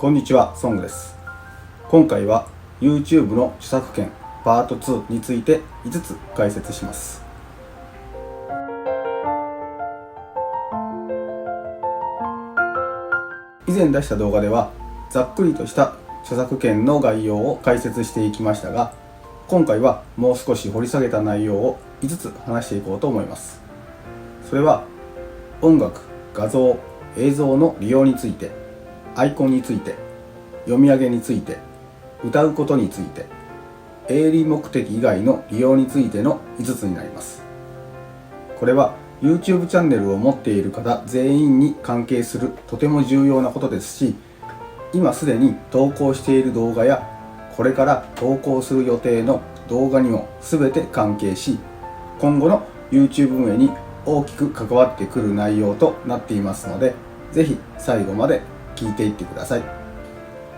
こんにちは、ソングです。今回は YouTube の著作権パート2について5つ解説します。以前出した動画ではざっくりとした著作権の概要を解説していきましたが、今回はもう少し掘り下げた内容を5つ話していこうと思います。それは音楽、画像、映像の利用について、アイコンについて、読み上げについて、歌うことについて、営利目的以外の利用についての5つになります。これは YouTube チャンネルを持っている方全員に関係するとても重要なことですし、今すでに投稿している動画やこれから投稿する予定の動画にも全て関係し、今後の YouTube 運営に大きく関わってくる内容となっていますので、ぜひ最後まで聞いていってください。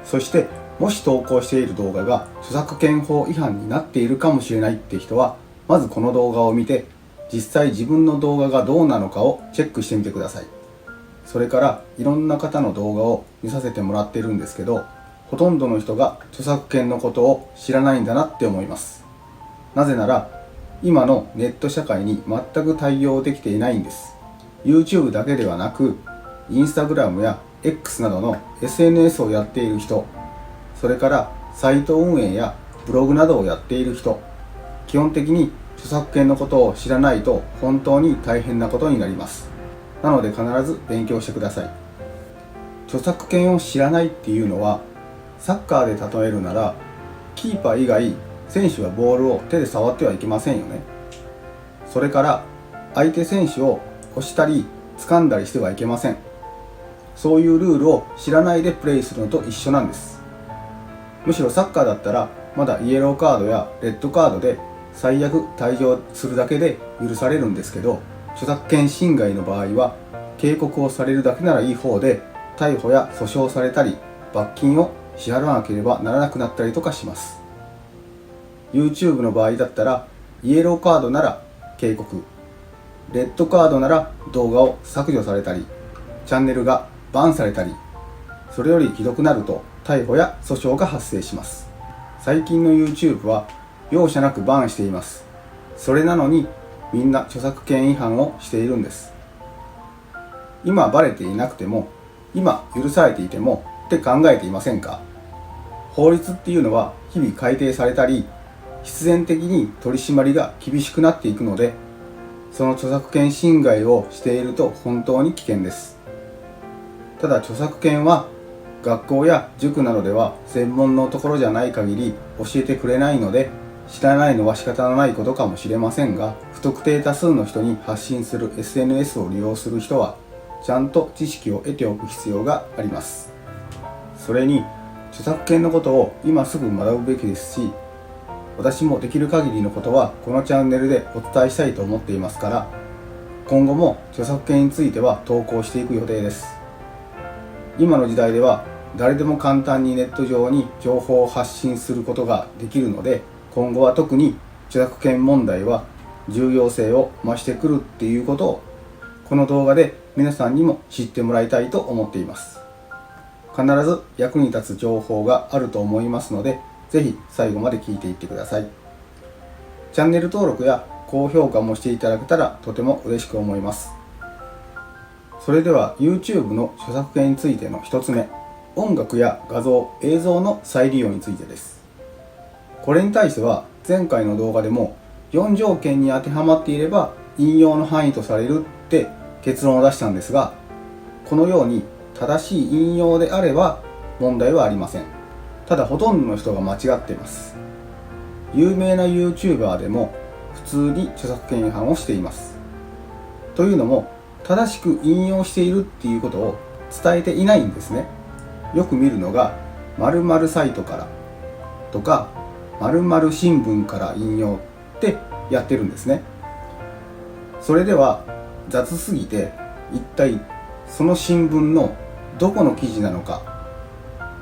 そしてもし投稿している動画が著作権法違反になっているかもしれないって人は、まずこの動画を見て実際自分の動画がどうなのかをチェックしてみてください。それからいろんな方の動画を見させてもらってるんですけど、ほとんどの人が著作権のことを知らないんだなって思います。なぜなら今のネット社会に全く対応できていないんです。 YouTube だけではなく Instagram や X などの SNS をやっている人、それからサイト運営やブログなどをやっている人、基本的に著作権のことを知らないと本当に大変なことになります。なので必ず勉強してください。著作権を知らないっていうのは、サッカーで例えるならキーパー以外選手はボールを手で触ってはいけませんよね。それから相手選手を押したり掴んだりしてはいけません。そういうルールを知らないでプレイするのと一緒なんです。むしろサッカーだったらまだイエローカードやレッドカードで最悪退場するだけで許されるんですけど、著作権侵害の場合は警告をされるだけならいい方で、逮捕や訴訟されたり罰金を支払わなければならなくなったりとかします。 YouTube の場合だったらイエローカードなら警告、レッドカードなら動画を削除されたりチャンネルがバンされたり、それよりひどくなると逮捕や訴訟が発生します。最近の YouTube は容赦なくバンしています。それなのにみんな著作権違反をしているんです。今バレていなくても、今許されていてもって考えていませんか？法律っていうのは日々改定されたり、必然的に取り締まりが厳しくなっていくので、その著作権侵害をしていると本当に危険です。ただ著作権は学校や塾などでは専門のところじゃない限り教えてくれないので、知らないのは仕方のないことかもしれませんが、不特定多数の人に発信する SNS を利用する人はちゃんと知識を得ておく必要があります。それに著作権のことを今すぐ学ぶべきですし、私もできる限りのことはこのチャンネルでお伝えしたいと思っていますから、今後も著作権については投稿していく予定です。今の時代では誰でも簡単にネット上に情報を発信することができるので、今後は特に著作権問題は重要性を増してくるっていうことをこの動画で皆さんにも知ってもらいたいと思っています。必ず役に立つ情報があると思いますので、ぜひ最後まで聞いていってください。チャンネル登録や高評価もしていただけたらとても嬉しく思います。それでは YouTube の著作権についての1つ目、音楽や画像、映像の再利用についてです。これに対しては前回の動画でも4条件に当てはまっていれば引用の範囲とされるって結論を出したんですが、このように正しい引用であれば問題はありません。ただほとんどの人が間違っています。有名な YouTuber でも普通に著作権違反をしています。というのも正しく引用しているっていうことを伝えていないんですね。よく見るのが〇〇サイトからとか〇〇新聞から引用ってやってるんですね。それでは雑すぎて、一体その新聞のどこの記事なのか、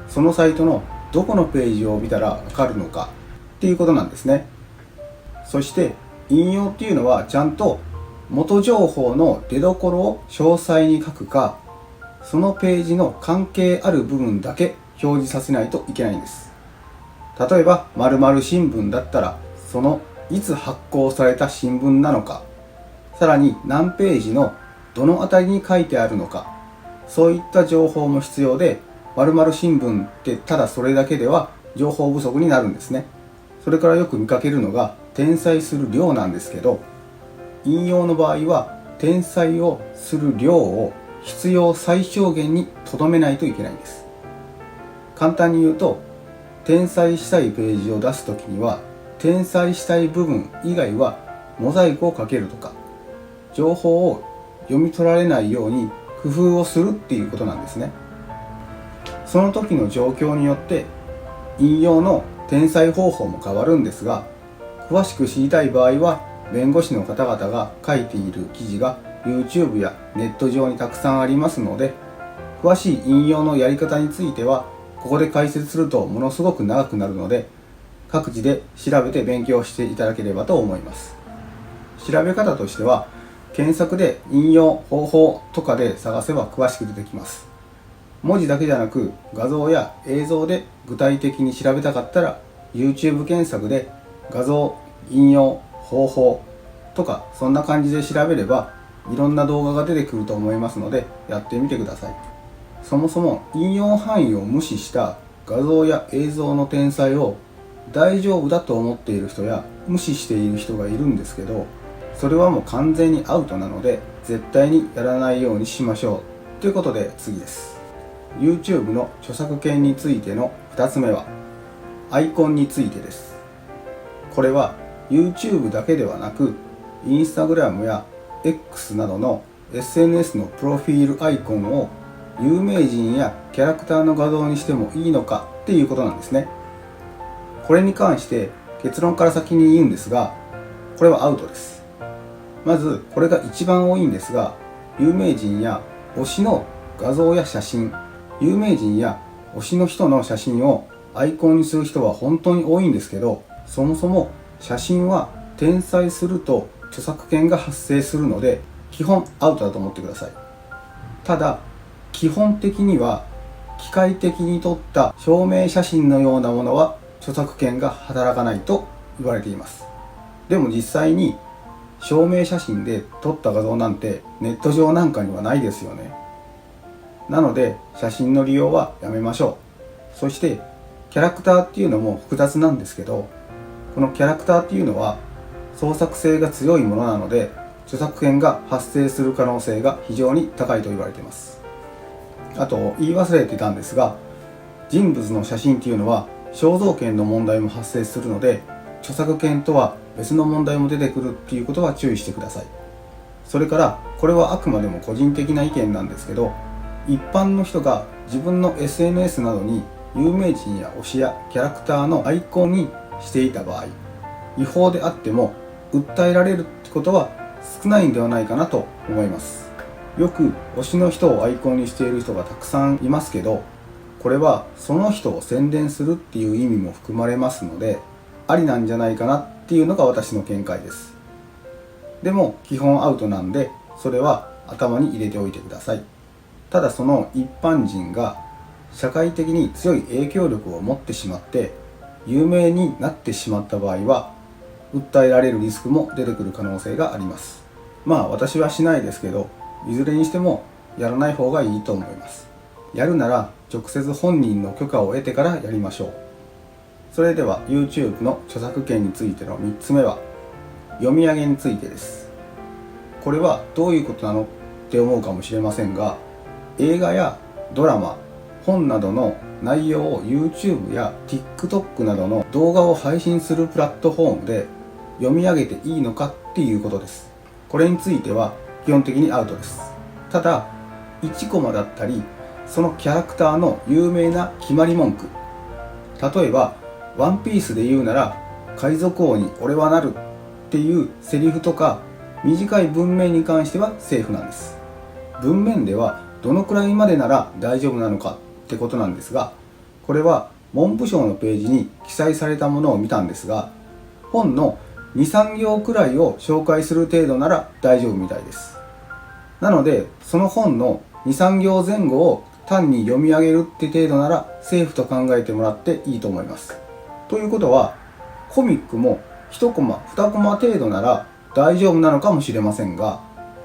そのサイトのどこのページを見たらわかるのかっていうことなんですね。そして引用っていうのはちゃんと元情報の出所を詳細に書くか、そのページの関係ある部分だけ表示させないといけないんです。例えば〇〇新聞だったら、そのいつ発行された新聞なのか、さらに何ページのどのあたりに書いてあるのか、そういった情報も必要で、〇〇新聞ってただそれだけでは情報不足になるんですね。それからよく見かけるのが転載する量なんですけど、引用の場合は転載をする量を必要最小限にとどめないといけないんです。簡単に言うと、転載したいページを出すときには、転載したい部分以外はモザイクをかけるとか、情報を読み取られないように工夫をするっていうことなんですね。その時の状況によって引用の転載方法も変わるんですが、詳しく知りたい場合は弁護士の方々が書いている記事が YouTube やネット上にたくさんありますので、詳しい引用のやり方についてはここで解説するとものすごく長くなるので、各自で調べて勉強していただければと思います。調べ方としては、検索で引用方法とかで探せば詳しく出てきます。文字だけじゃなく画像や映像で具体的に調べたかったら YouTube 検索で画像、引用、方法とかそんな感じで調べればいろんな動画が出てくると思いますので、やってみてください。そもそも引用範囲を無視した画像や映像の転載を大丈夫だと思っている人や無視している人がいるんですけど、それはもう完全にアウトなので絶対にやらないようにしましょうということで、次です。 YouTube の著作権についての2つ目はアイコンについてです。これは YouTube だけではなく Instagram や X などの SNS のプロフィールアイコンを有名人やキャラクターの画像にしてもいいのかっていうことなんですね。これに関して結論から先に言うんですが、これはアウトです。まずこれが一番多いんですが、有名人や推しの画像や写真、有名人や推しの人の写真をアイコンにする人は本当に多いんですけど、そもそも写真は転載すると著作権が発生するので基本アウトだと思ってください。ただ基本的には機械的に撮った証明写真のようなものは著作権が働かないと言われています。でも実際に証明写真で撮った画像なんてネット上なんかにはないですよね。なので写真の利用はやめましょう。そしてキャラクターっていうのも複雑なんですけど、このキャラクターっていうのは創作性が強いものなので著作権が発生する可能性が非常に高いと言われています。あと言い忘れてたんですが、人物の写真っていうのは肖像権の問題も発生するので、著作権とは別の問題も出てくるっていうことは注意してください。それからこれはあくまでも個人的な意見なんですけど、一般の人が自分の SNS などに有名人や推しやキャラクターのアイコンにしていた場合、違法であっても訴えられるってことは少ないんではないかなと思います。よく推しの人をアイコンにしている人がたくさんいますけど、これはその人を宣伝するっていう意味も含まれますので、ありなんじゃないかなっていうのが私の見解です。でも基本アウトなんで、それは頭に入れておいてください。ただその一般人が社会的に強い影響力を持ってしまって有名になってしまった場合は、訴えられるリスクも出てくる可能性があります。まあ私はしないですけど、いずれにしてもやらない方がいいと思います。やるなら直接本人の許可を得てからやりましょう。それでは YouTube の著作権についての3つ目は読み上げについてです。これはどういうことなのって思うかもしれませんが、映画やドラマ、本などの内容を YouTube や TikTok などの動画を配信するプラットフォームで読み上げていいのかっていうことです。これについては基本的にアウトです。ただ1コマだったりそのキャラクターの有名な決まり文句、例えばワンピースで言うなら海賊王に俺はなるっていうセリフとか短い文面に関してはセーフなんです。文面ではどのくらいまでなら大丈夫なのかってことなんですが、これは文部省のページに記載されたものを見たんですが、本の 2,3 行くらいを紹介する程度なら大丈夫みたいです。なのでその本の 2,3 行前後を単に読み上げるって程度ならセーフと考えてもらっていいと思います。ということは、コミックも1コマ2コマ程度なら大丈夫なのかもしれませんが、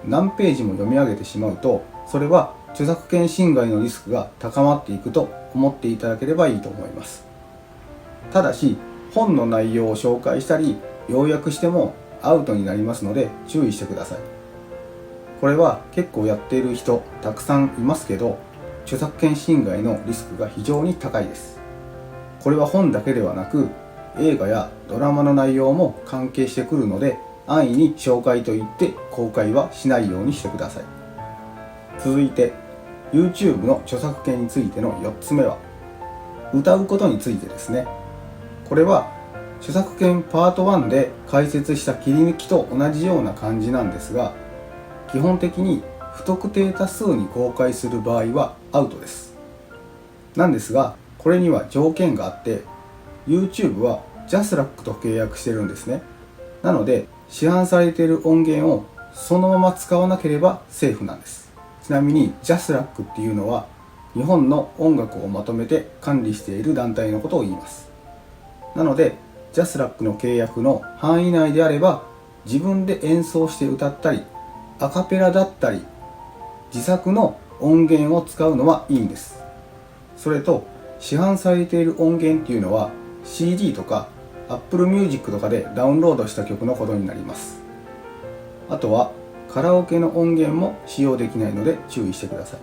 何ページも読み上げてしまうと、それは著作権侵害のリスクが高まっていくと思っていただければいいと思います。ただし、本の内容を紹介したり要約してもアウトになりますので注意してください。これは結構やっている人たくさんいますけど、著作権侵害のリスクが非常に高いです。これは本だけではなく、映画やドラマの内容も関係してくるので、安易に紹介と言って公開はしないようにしてください。続いて YouTube の著作権についての4つ目は、歌うことについてですね。これは著作権パート1で解説した切り抜きと同じような感じなんですが、基本的に不特定多数に公開する場合はアウトです。なんですが、これには条件があって、 YouTube は JASRAC と契約してるんですね。なので市販されている音源をそのまま使わなければセーフなんです。ちなみに JASRAC っていうのは日本の音楽をまとめて管理している団体のことを言います。なので JASRAC の契約の範囲内であれば、自分で演奏して歌ったりアカペラだったり自作の音源を使うのはいいんです。それと市販されている音源っていうのは CD とか Apple Music とかでダウンロードした曲のことになります。あとはカラオケの音源も使用できないので注意してください。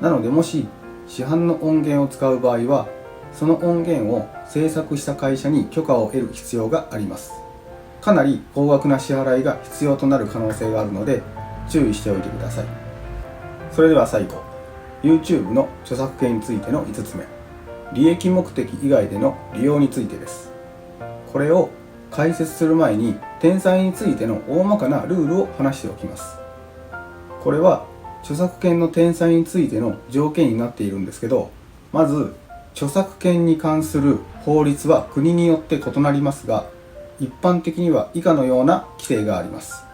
なので、もし市販の音源を使う場合は、その音源を制作した会社に許可を得る必要があります。かなり高額な支払いが必要となる可能性があるので注意しておいてください。それでは最後、 YouTube の著作権についての5つ目、利益目的以外での利用についてです。これを解説する前に転載についての大まかなルールを話しておきます。これは著作権の転載についての条件になっているんですけど、まず著作権に関する法律は国によって異なりますが、一般的には以下のような規定があります。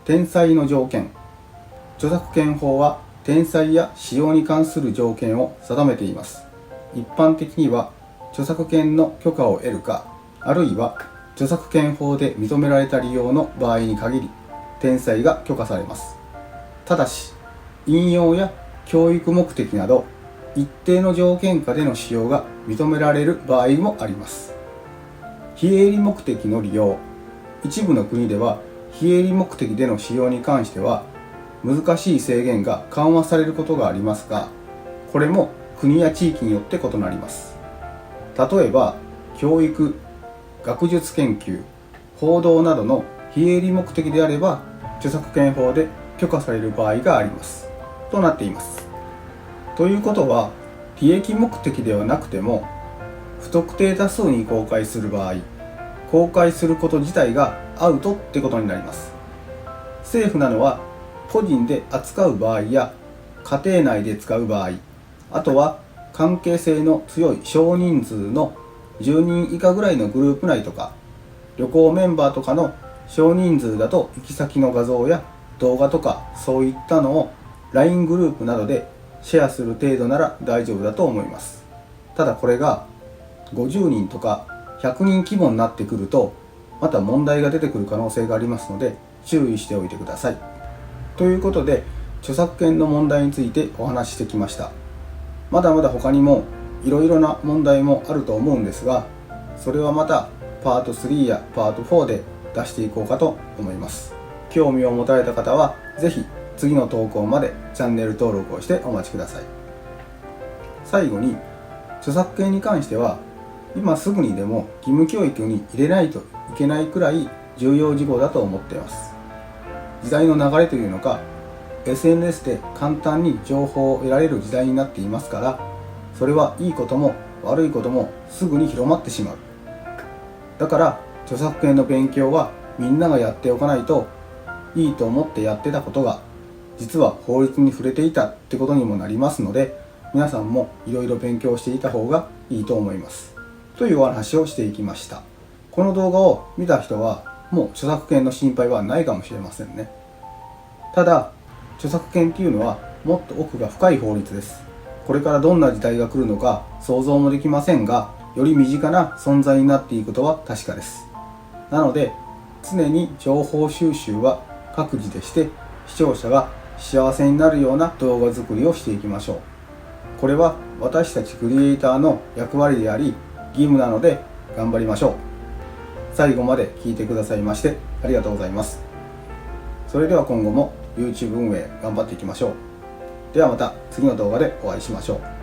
転載の条件。著作権法は転載や使用に関する条件を定めています。一般的には著作権の許可を得るか、あるいは著作権法で認められた利用の場合に限り転載が許可されます。ただし、引用や教育目的など一定の条件下での使用が認められる場合もあります。非営利目的の利用。一部の国では非営利目的での使用に関しては難しい制限が緩和されることがありますが、これも国や地域によって異なります。例えば教育、学術研究、報道などの非営利目的であれば著作権法で許可される場合がありますとなっています。ということは、利益目的ではなくても不特定多数に公開する場合、公開すること自体がアウトってことになります。セーフなのは個人で扱う場合や家庭内で使う場合、あとは関係性の強い少人数の10人以下ぐらいのグループ内とか、旅行メンバーとかの少人数だと行き先の画像や動画とかそういったのを LINE グループなどでシェアする程度なら大丈夫だと思います。ただこれが50人とか100人規模になってくるとまた問題が出てくる可能性がありますので注意しておいてください。ということで、著作権の問題についてお話ししてきました。まだまだ他にもいろいろな問題もあると思うんですが、それはまたパート3やパート4で出していこうかと思います。興味を持たれた方はぜひ次の投稿までチャンネル登録をしてお待ちください。最後に、著作権に関しては今すぐにでも義務教育に入れないといけないくらい重要事項だと思っています。時代の流れというのか、 SNS で簡単に情報を得られる時代になっていますから、それはいいことも悪いこともすぐに広まってしまう。だから著作権の勉強はみんながやっておかないと、いいと思ってやってたことが実は法律に触れていたってことにもなりますので、皆さんもいろいろ勉強していた方がいいと思いますというお話をしていきました。この動画を見た人はもう著作権の心配はないかもしれませんね。ただ著作権っていうのはもっと奥が深い法律です。これからどんな時代が来るのか想像もできませんが、より身近な存在になっていくことは確かです。なので、常に情報収集は各自でして、視聴者が幸せになるような動画作りをしていきましょう。これは私たちクリエイターの役割であり、義務なので頑張りましょう。最後まで聞いてくださいましてありがとうございます。それでは今後も YouTube 運営頑張っていきましょう。ではまた次の動画でお会いしましょう。